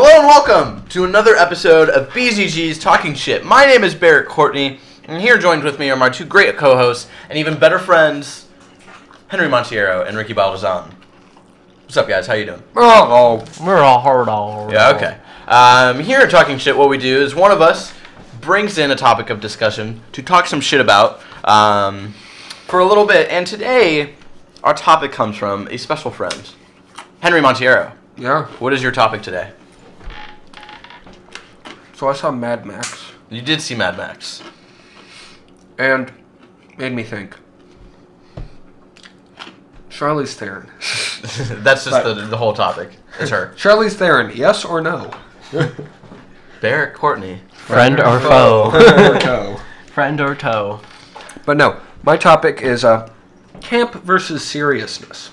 Hello and welcome to another episode of BZG's Talking Shit. My name is Barrett Courtney, and here joined with me are my two great co-hosts and even better friends, Henry Montiero and Ricky Baldazan. What's up, guys? How you doing? We're all hard on. Yeah, okay. Here at Talking Shit, what we do is one of us brings in a topic of discussion to talk some shit about for a little bit. And today, our topic comes from a special friend, Henry Montiero. Yeah. What is your topic today? So I saw Mad Max. You did see Mad Max. And made me think. Charlize Theron. That's just the whole topic. It's her. Charlize Theron, yes or no? Barrett Courtney. Friend or foe. Or toe. Friend or toe. But no, my topic is camp versus seriousness.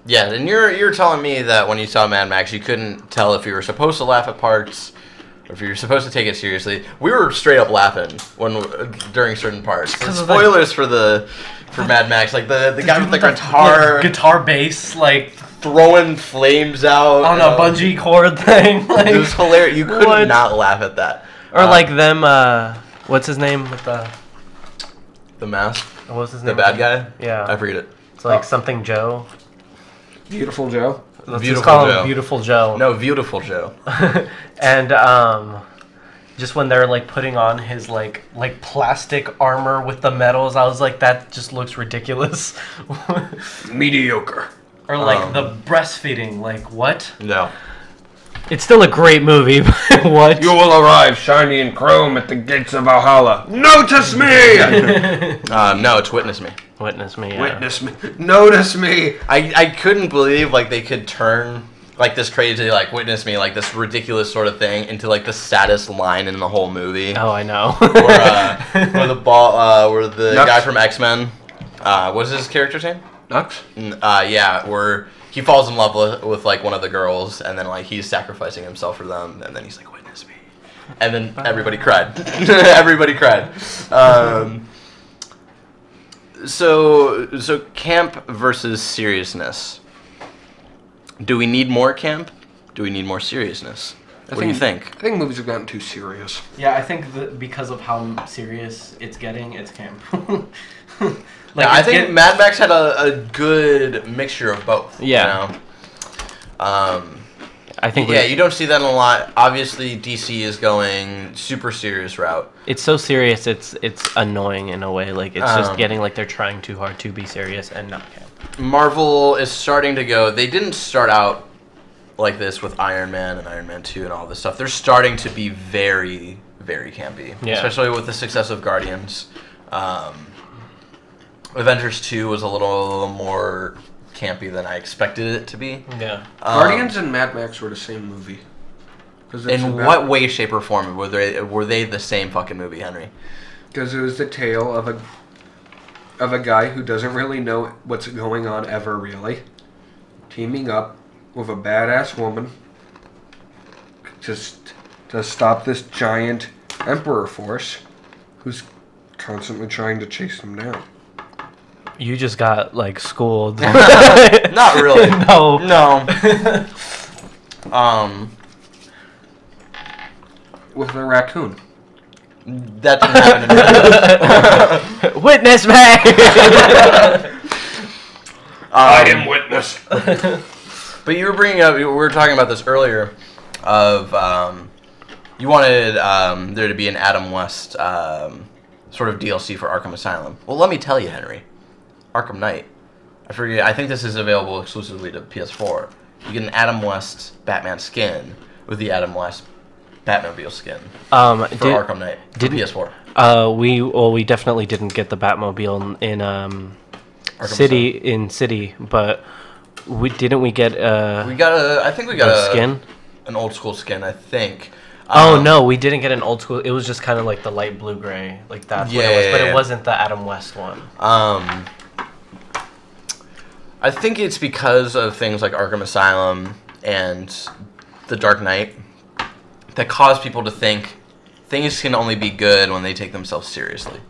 Yeah, and you're telling me that when you saw Mad Max, you couldn't tell if you were supposed to laugh at parts or if you were supposed to take it seriously. We were straight up laughing during certain parts. Spoilers for Mad Max, like the guy with the guitar bass, like throwing flames out on a bungee cord thing. Like, it was hilarious. You could not laugh at that. Or like them. What's his name with the mask? What's his name? The bad guy? Yeah, I forget it. It's like something Joe. Beautiful Joe. Let's just call him Beautiful Joe. No, Beautiful Joe. And just when they're like putting on his like plastic armor with the metals, I was like, that just looks ridiculous. Mediocre. Or like the breastfeeding, like what? No. It's still a great movie, but what? You will arrive shiny and chrome at the gates of Valhalla. Notice me! No, it's Witness Me. Witness me, yeah. Witness me. Notice me. I couldn't believe like they could turn like this crazy like Witness Me, like this ridiculous sort of thing into like the saddest line in the whole movie. Oh, I know. Where the Nux. guy from X-Men, what's his character's name? Nux? Yeah, where he falls in love with like one of the girls, and then like he's sacrificing himself for them, and then he's like, "Witness me," and then everybody cried. Everybody cried. So camp versus seriousness. Do we need more camp? Do we need more seriousness? What do you think? I think movies have gotten too serious. Yeah, I think that because of how serious it's getting, it's camp. I think Mad Max had a good mixture of both. Yeah. You know? I think. Yeah, you don't see that a lot. Obviously, DC is going super serious route. It's so serious, it's annoying in a way. Like it's just getting like they're trying too hard to be serious and not camp. Marvel is starting to go. They didn't start out like this with Iron Man and Iron Man 2 and all this stuff. They're starting to be very, very campy. Yeah. Especially with the success of Guardians. Avengers 2 was a little more campy than I expected it to be. Yeah. Guardians and Mad Max were the same movie. In what way, shape, or form were they the same fucking movie, Henry? Because it was the tale of a guy who doesn't really know what's going on ever, really, teaming up with a badass woman just to stop this giant emperor force who's constantly trying to chase them down. You just got like schooled. Not really. No. With a raccoon. That didn't happen in real life. Witness me. I am witness. But you were bringing up, we were talking about this earlier, of you wanted there to be an Adam West sort of DLC for Arkham Asylum. Well, let me tell you, Henry, Arkham Knight. I think this is available exclusively to PS4. You get an Adam West Batman skin with the Adam West Batmobile skin for Arkham Knight for PS4. We we definitely didn't get the Batmobile in City, but didn't we get I think we got a skin, an old school skin, I think. No, we didn't get an old school. It was just kind of like the light blue gray, like that's what it was. But it wasn't the Adam West one. I think it's because of things like Arkham Asylum and The Dark Knight that cause people to think things can only be good when they take themselves seriously.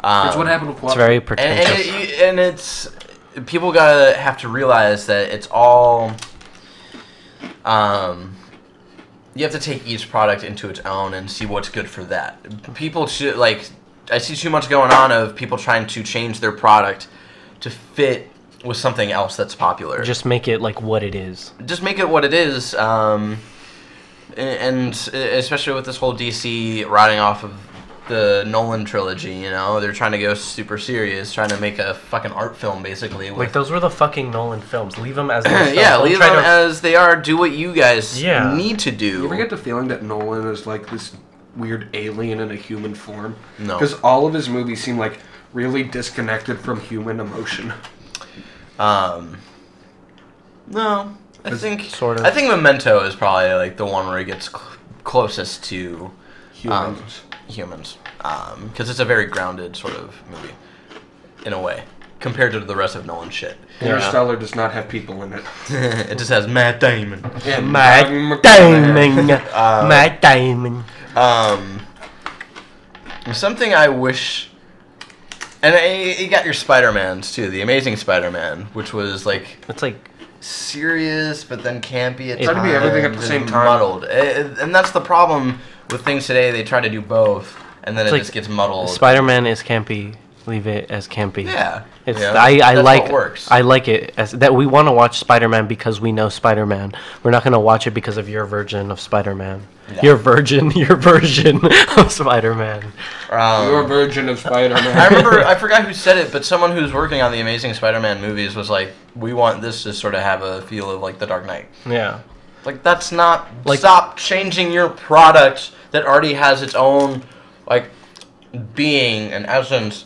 That's what happened with It's very pretentious. And it's people have to realize that it's all you have to take each product into its own and see what's good for that. People should, like, I see too much going on of people trying to change their product to fit with something else that's popular. Just make it like what it is. Just make it what it is, and especially with this whole DC riding off of the Nolan trilogy, you know, they're trying to go super serious, trying to make a fucking art film, basically. Like, those were the fucking Nolan films. Leave them as they yeah, leave them as they are. Do what you guys need to do. You ever get the feeling that Nolan is like this weird alien in a human form? No. Because all of his movies seem like really disconnected from human emotion. No. I think sort of. I think Memento is probably like the one where he gets closest to humans. Because it's a very grounded sort of movie, in a way, compared to the rest of Nolan's shit. Interstellar does not have people in it. It just has Matt Damon. Yeah, Matt Damon. Matt Damon. Something I wish... And you got your Spider-Mans, too. The Amazing Spider-Man, which was, like... It's like... serious, but then campy at times. It's trying to be everything at the same time. Muddled. And that's the problem with things today. They try to do both, and then it just gets muddled. Spider-Man is campy. Leave it as campy. Yeah. It's yeah, I like what works. I like it as that we want to watch Spider-Man because we know Spider-Man. We're not going to watch it because of your version of Spider-Man. Yeah. Your version of Spider-Man. Your version of Spider-Man. I remember, I forgot who said it, but someone who's working on the Amazing Spider-Man movies was like, we want this to sort of have a feel of like The Dark Knight. Yeah. Like, that's not... Like, stop changing your product that already has its own, like, being and essence,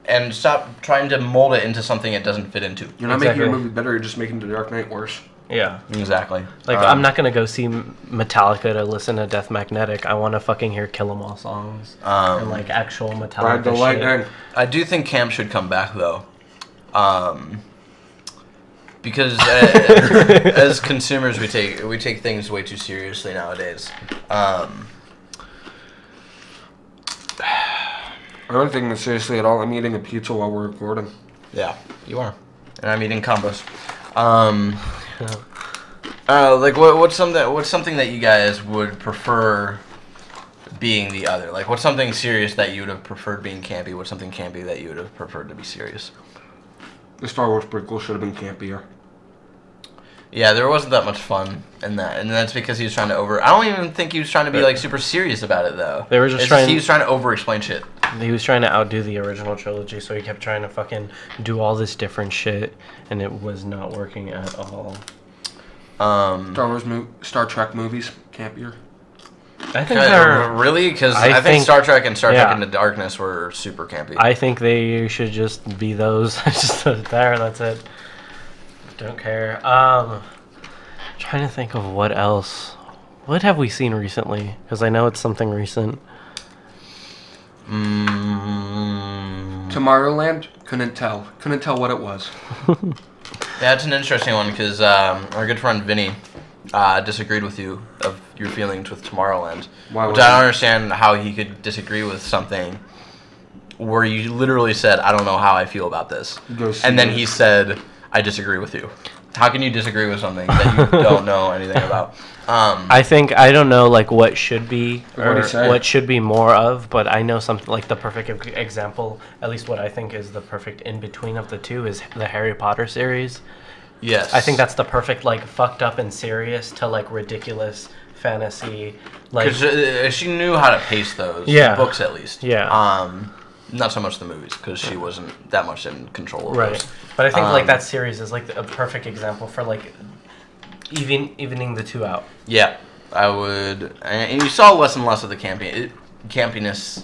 and stop trying to mold it into something it doesn't fit into. You're not making your movie better, you're just making The Dark Knight worse. Yeah. Exactly. Like, I'm not going to go see Metallica to listen to Death Magnetic. I want to fucking hear Kill 'Em All songs. And, like, actual Metallica Ride the lightning. I do think camp should come back, though. Because as consumers, we take things way too seriously nowadays. I don't take this seriously at all. I'm eating a pizza while we're recording. Yeah, you are. And I'm eating combos. Like what's something that you guys would prefer being the other? Like, what's something serious that you would have preferred being campy? What's something campy that you would have preferred to be serious? The Star Wars prequel should have been campier. Yeah, there wasn't that much fun in that, and that's because he was trying to I don't even think he was trying to be like super serious about it though. They were just he was trying to over-explain shit. He was trying to outdo the original trilogy, so he kept trying to fucking do all this different shit, and it was not working at all. Star Trek movies campier. I think they're really, because I think Star Trek and Star Trek Into Darkness were super campy. I think they should just be those. Just there. That's it. Don't care. Trying to think of what else. What have we seen recently? Because I know it's something recent. Tomorrowland? Couldn't tell what it was. Yeah, it's an interesting one because our good friend Vinny disagreed with you of your feelings with Tomorrowland. Which I don't understand how he could disagree with something where you literally said, I don't know how I feel about this. And then he said, I disagree with you. How can you disagree with something that you don't know anything about? I don't know like what should be or what should be more of, but I know something like the perfect example, at least what I think is the perfect in between of the two, is the Harry Potter series. Yes. I think that's the perfect like fucked up and serious to like ridiculous fantasy. Like, because she knew how to pace those books at least. Yeah. Not so much the movies, because she wasn't that much in control of those. But I think like that series is like a perfect example for like evening the two out. Yeah, I would, and you saw less and less of the campiness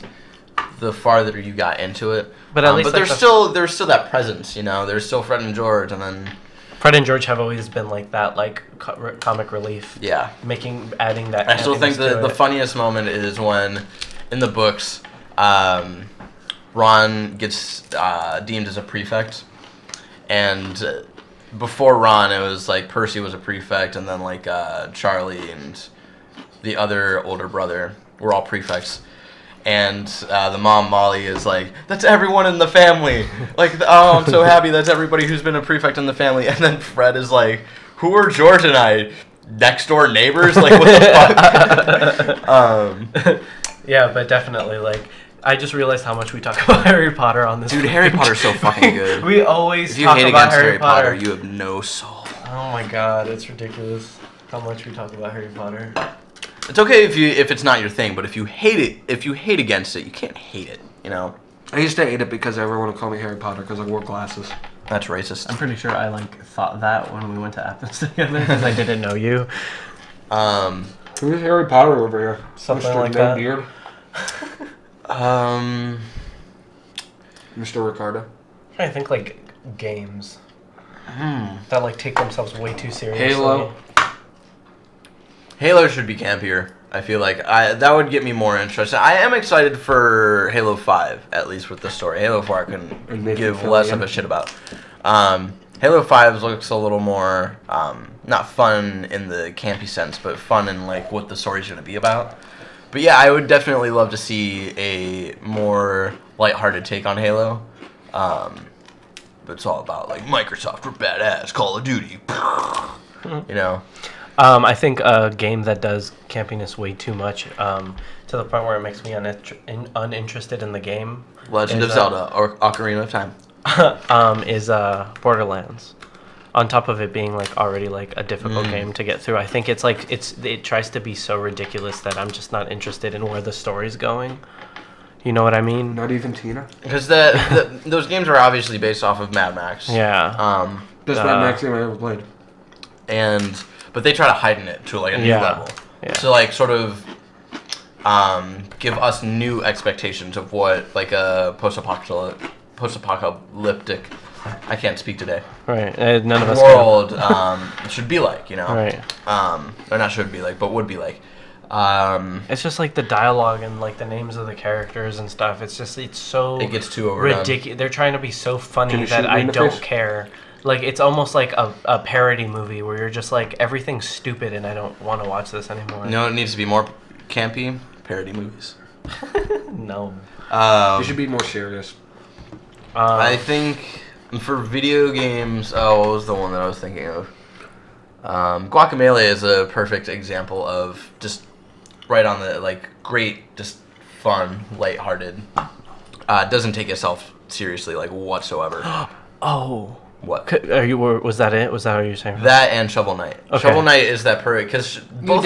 the farther you got into it. But at least there's still that presence, you know. There's still Fred and George, and then Fred and George have always been like that, like comic relief. Yeah, adding that. I still think the funniest moment is when in the books, Ron gets deemed as a prefect, and before Ron, it was like Percy was a prefect, and then like Charlie and the other older brother were all prefects. And the mom, Molly, is like, that's everyone in the family. Like, oh, I'm so happy that's everybody who's been a prefect in the family. And then Fred is like, who are George and I? next door neighbors? Like, what the fuck? Yeah, but definitely, like, I just realized how much we talk about Harry Potter on this. Dude, Harry Potter's so fucking good. We always If you talk hate about against Harry Potter. you have no soul. Oh my god, it's ridiculous how much we talk about Harry Potter. It's okay if it's not your thing, but if you hate against it, you can't hate it, you know? I used to hate it because everyone would call me Harry Potter because I wore glasses. That's racist. I'm pretty sure I like thought that when we went to Athens together because I didn't know you. Who's Harry Potter over here? Something Mr. like No that. Beard? Mr. Ricardo? I think like games that like take themselves way too seriously. Halo should be campier. I feel like that would get me more interested. I am excited for Halo 5, at least with the story. Halo 4 I can give less of a shit about. Halo 5 looks a little more, not fun in the campy sense, but fun in like what the story's going to be about. But yeah, I would definitely love to see a more lighthearted take on Halo. But it's all about like Microsoft, we're badass, Call of Duty. You know? I think a game that does campiness way too much, to the point where it makes me uninterested in the game. Legend of Zelda or Ocarina of Time. Is Borderlands. On top of it being like already like a difficult game to get through, I think it's like it tries to be so ridiculous that I'm just not interested in where the story's going. You know what I mean? Not even Tina? Because those games are obviously based off of Mad Max. Yeah. Best Mad Max game I ever played. But they try to heighten it to like a new level. Yeah. So like sort of give us new expectations of what like a post-apocalyptic, I can't speak today. Right. None of us world should be like, you know. Right. Or not should be like, but would be like. It's just like the dialogue and like the names of the characters and stuff. It's so it gets too overdone. ridiculous. They're trying to be so funny that I don't care. Like it's almost like a parody movie where you're just like everything's stupid and I don't want to watch this anymore. You know, it needs to be more campy. Parody movies. No. You should be more serious. I think for video games, what was the one that I was thinking of? Guacamelee is a perfect example of just right on the like great, just fun, lighthearted. Doesn't take itself seriously like whatsoever. Oh. What? Was that it? Was that what you were saying? That and Shovel Knight. Okay. Shovel Knight is that perfect because both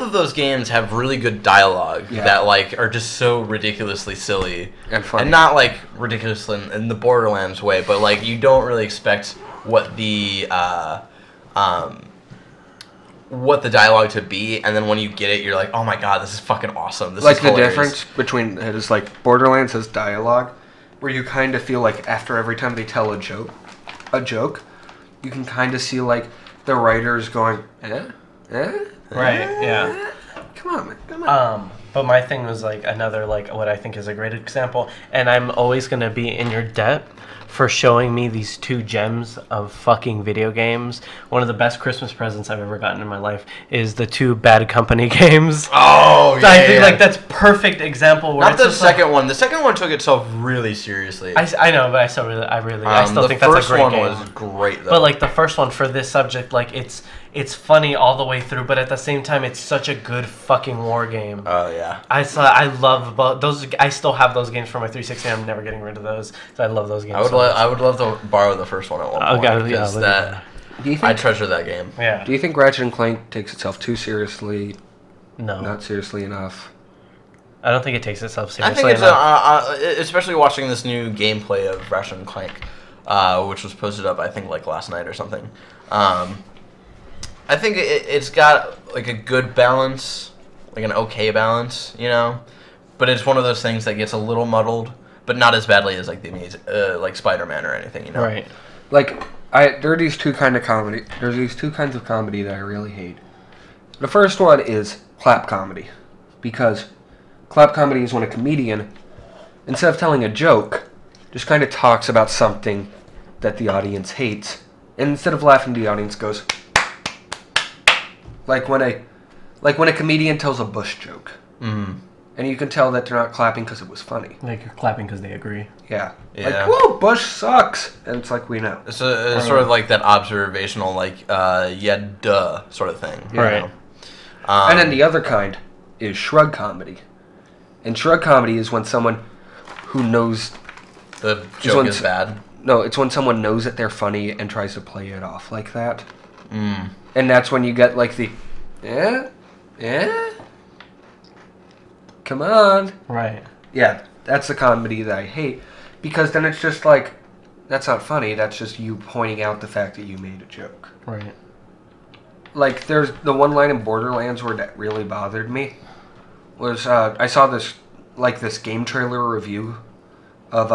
of those games have really good dialogue that like are just so ridiculously silly and funny, and not like ridiculous in the Borderlands way, but like you don't really expect what the dialogue to be, and then when you get it, you're like, oh my god, this is fucking awesome. This like is the hilarious. difference between it is like Borderlands has dialogue, where you kind of feel like after every time they tell a joke, you can kind of see like the writers going, right, yeah. Come on, man, come on. But my thing was like another like what I think is a great example, and I'm always gonna be in your debt for showing me these two gems of fucking video games. One of the best Christmas presents I've ever gotten in my life is the two Bad Company games. Oh, yeah. I think like that's perfect example. Where not the second one. The second one took itself really seriously. I know, but I still think that's a great game. The first one was great, though. But like the first one for this subject, like it's funny all the way through, but at the same time, it's such a good fucking war game. Oh yeah. I love those. I still have those games for my 360. I'm never getting rid of those. So I love those games. I would love to borrow the first one at one point. I treasure that game. Yeah. Do you think Ratchet and Clank takes itself too seriously? No. Not seriously enough. I don't think it takes itself seriously. I think it's especially watching this new gameplay of Ratchet and Clank, which was posted up I think like last night or something. I think it's got like a good balance, like an okay balance, you know, but it's one of those things that gets a little muddled, but not as badly as like like Spider-Man or anything, you know. Right. Like there are these two kinds of comedy. There's these two kinds of comedy that I really hate. The first one is clap comedy, because clap comedy is when a comedian, instead of telling a joke, just kind of talks about something that the audience hates, and instead of laughing, the audience goes. Like when a comedian tells a Bush joke, and And you can tell that they're not clapping because it was funny. Like you're clapping because they agree. Yeah. Yeah. Like, whoa, Bush sucks. And it's like, we know. It's sort of like that observational, like, yeah, duh, sort of thing. Right. Know? And then the other kind is shrug comedy. And shrug comedy is when someone who knows... The joke is bad. No, it's when someone knows that they're funny and tries to play it off like that. Mm. And that's when you get, like, the... Yeah? Come on. Right. Yeah, that's the comedy that I hate. Because then it's just like, that's not funny. That's just you pointing out the fact that you made a joke. Right. Like, there's the one line in Borderlands where that really bothered me. Was, I saw this, like, this game trailer review of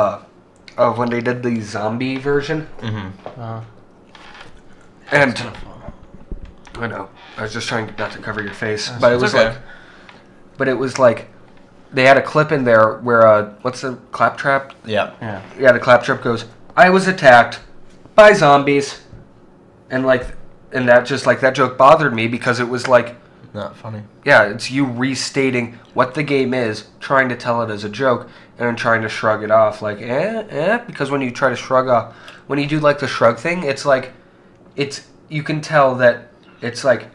when they did the zombie version. Mm-hmm. And, I know, I was just trying not to cover your face. But it was okay. But it was like, they had a clip in there where, what's the claptrap? Yeah. Yeah, the claptrap goes, I was attacked by zombies. And that just, like, that joke bothered me because it was like... Not funny. Yeah, it's you restating what the game is, trying to tell it as a joke, and then trying to shrug it off. Like, because when you try to shrug off... When you do, like, the shrug thing, it's like... You can tell that it's like...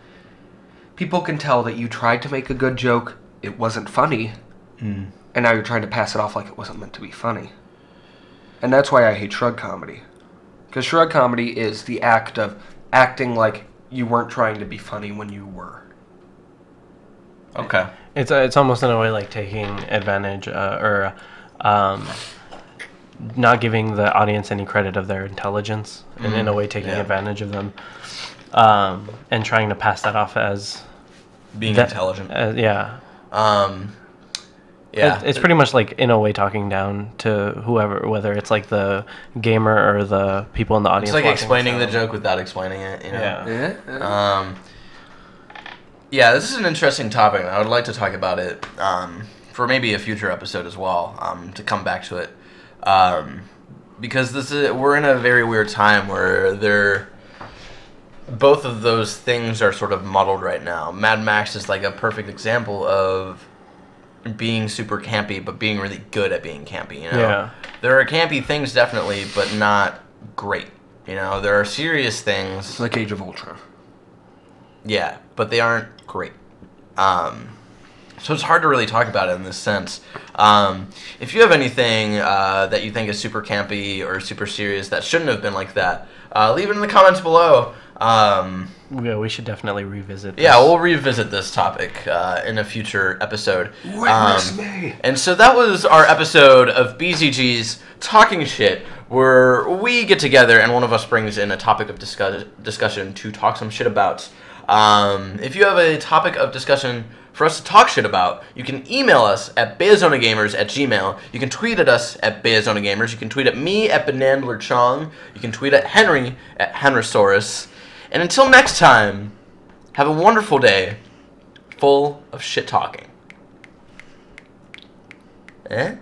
People can tell that you tried to make a good joke, it wasn't funny, and now you're trying to pass it off like it wasn't meant to be funny. And that's why I hate shrug comedy. Because shrug comedy is the act of acting like you weren't trying to be funny when you were. Okay. It's almost in a way like taking advantage or not giving the audience any credit of their intelligence, and in a way taking advantage of them, and trying to pass that off as being intelligent. Yeah. Yeah. It's pretty much like in a way talking down to whoever, whether it's like the gamer or the people in the audience. It's like explaining the joke without explaining it. You know? Yeah. Yeah, this is an interesting topic, and I would like to talk about it for maybe a future episode as well, to come back to it. Because we're in a very weird time where both of those things are sort of muddled right now. Mad Max is like a perfect example of being super campy, but being really good at being campy, you know? Yeah. There are campy things, definitely, but not great. You know, there are serious things. It's like Age of Ultron. Yeah, but they aren't great. So it's hard to really talk about it in this sense. If you have anything that you think is super campy or super serious that shouldn't have been like that, leave it in the comments below. Yeah, we should definitely revisit this. Yeah, we'll revisit this topic in a future episode. Witness me! And so that was our episode of BZG's Talking Shit, where we get together and one of us brings in a topic of discussion to talk some shit about. If you have a topic of discussion for us to talk shit about, you can email us at beazonagamers@gmail. You can tweet at us at beazonagamers. You can tweet at me at Benandlerchong. You can tweet at Henry at Henrysaurus. And until next time, have a wonderful day full of shit talking. Okay.